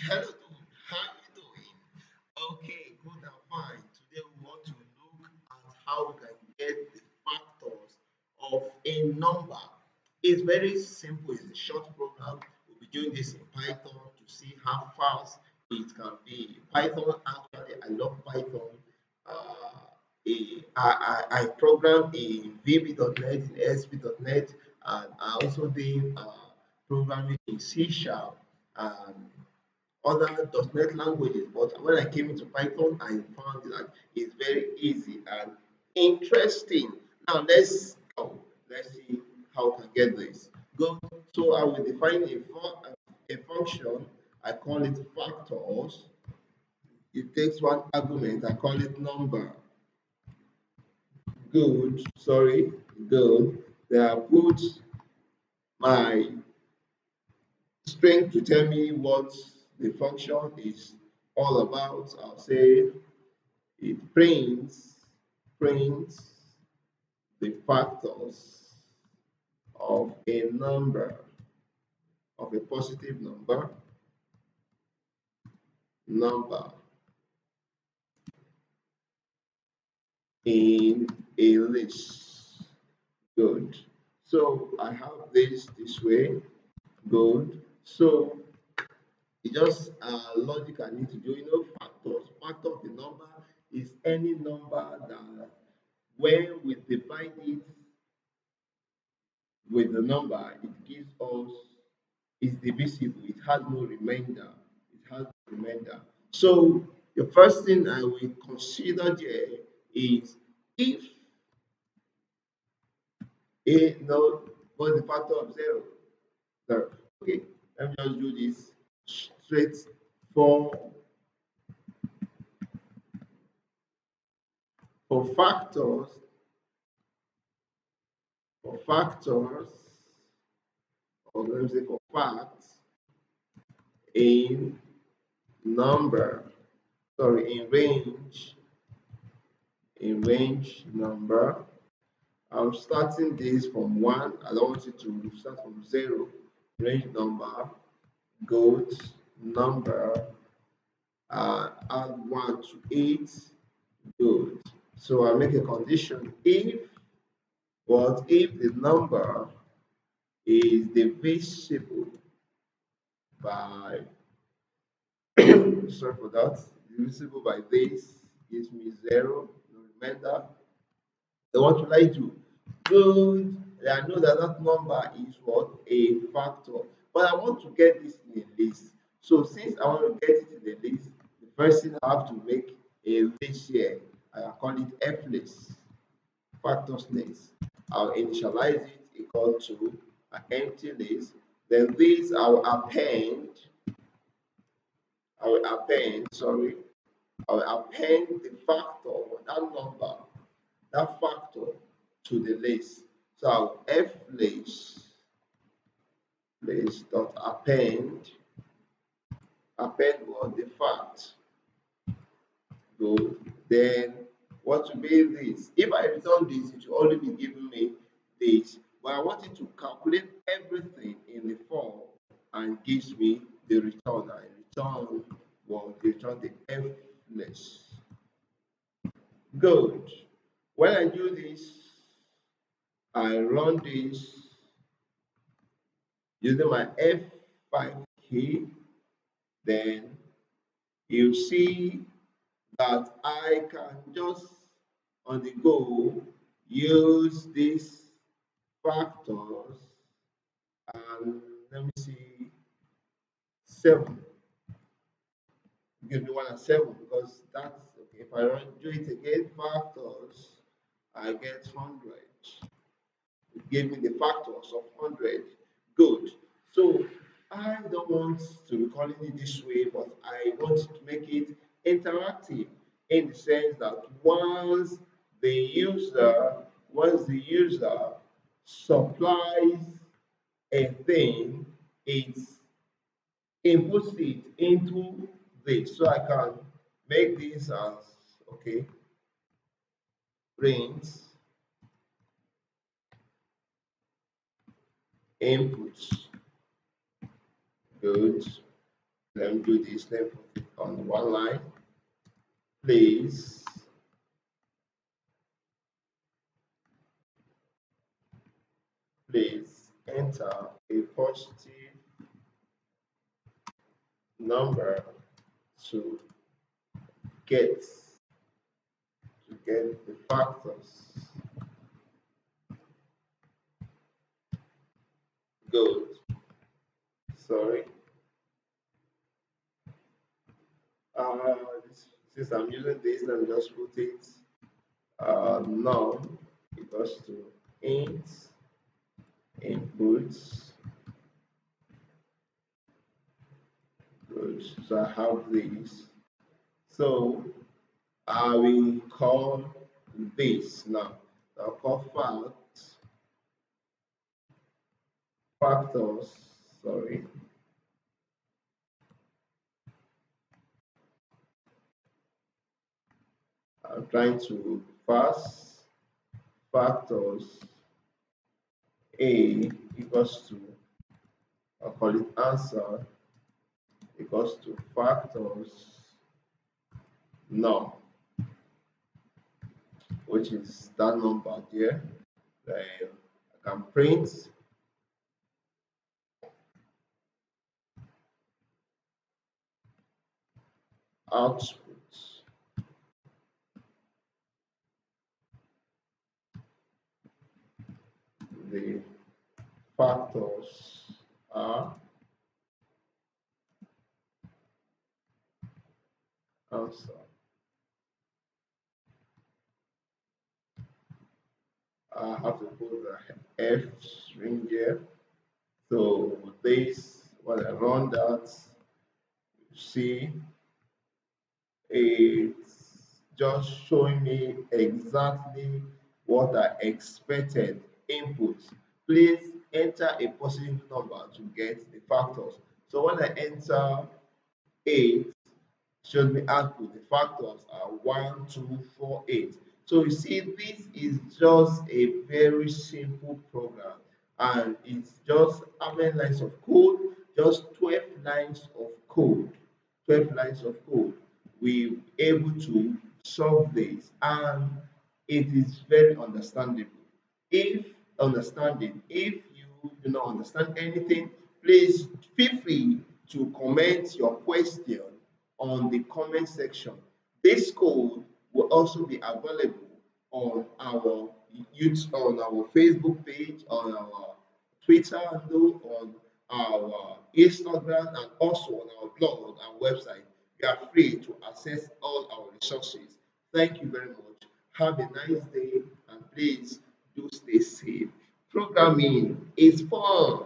Hello, dude. How you doing? Okay, good and fine. Today we want to look at how we can get the factors of a number. It's very simple. It's a short program. We'll be doing this in Python to see how fast it can be. Python, actually, I love Python. I program in VB.net, in SP.net, and I also did programming in C Sharp and other .NET languages. But when I came into Python, I found that it's very easy and interesting. Now let's go. Let's see how we can get this. Go. So I will define a function. I call it factors. It takes one argument. I call it number. Good. Sorry. Good. Then I put my string to tell me what the function is all about. I'll say it prints the factors of a number, of a positive number in a list. Good. So I have this way. Good. So it's just logic I need to do. You know, factors. Factor of the number is any number that when we divide it with the number, it gives us is divisible. It has no remainder. It has no remainder. So the first thing I will consider there is if a no was the factor of zero. Zero. Okay, let me just do this straight for for factors for factors or let me say for facts in number sorry in range number. I'm starting this from one. I don't want it to start from zero. Range number, goat number, add one to eight, good. So I make a condition if the number is divisible by sorry for that, divisible by this gives me zero, no remainder. Then what will I do? Good. I know that that number is what? A factor. But I want to get this in a list. So since I want to get it in the list, the first thing I have to make a list here. I call it F list, factors list. I'll initialize it equal to an empty list. Then this I will append the factor, that factor to the list. So I'll F list dot append what the fact. Good. Then what will be this? If I return this, it will only be giving me this. But I want it to calculate everything in the form and gives me the return. I return the F list. Good. When I do this, I run this using my F5 key, then you see that I can just on the go use these factors and let me see 7. Give me 1 and 7 because that's okay. If I do it again, factors, I get 100. It gave me the factors of 100. Good. So I don't want to be calling it this way, but I want to make it interactive in the sense that once the user supplies a thing, it inputs it into this. So I can make this as okay, print inputs. Good. Let me do this. Let me put it on one line. Please, please enter a positive number to get the factors. Good. Sorry. Uh, since I'm using this, let me just put it num equals to int inputs. Good. So I have this. So I will call this now. I'll call factors. Sorry. I'm trying to pass factors A equals to, I'll call it answer equals to factors num, which is that number there. Then I can print output. The factors are answer. I have to put the F string here. So this, when I run that, you see it's just showing me exactly what I expected input. Please enter a positive number to get the factors. So when I enter 8, shows me output. The factors are 1, 2, 4, 8. So you see, this is just a very simple program, and it's just how many lines of code? Just 12 lines of code. 12 lines of code. We able to solve this, and it is very understandable. If if you do not understand anything, please feel free to comment your question on the comment section. This code will also be available on our on our Facebook page, on our Twitter handle, on our Instagram, and also on our blog and website. You are free to access all our resources. Thank you very much. Have a nice day, and please do stay safe. Programming is fun.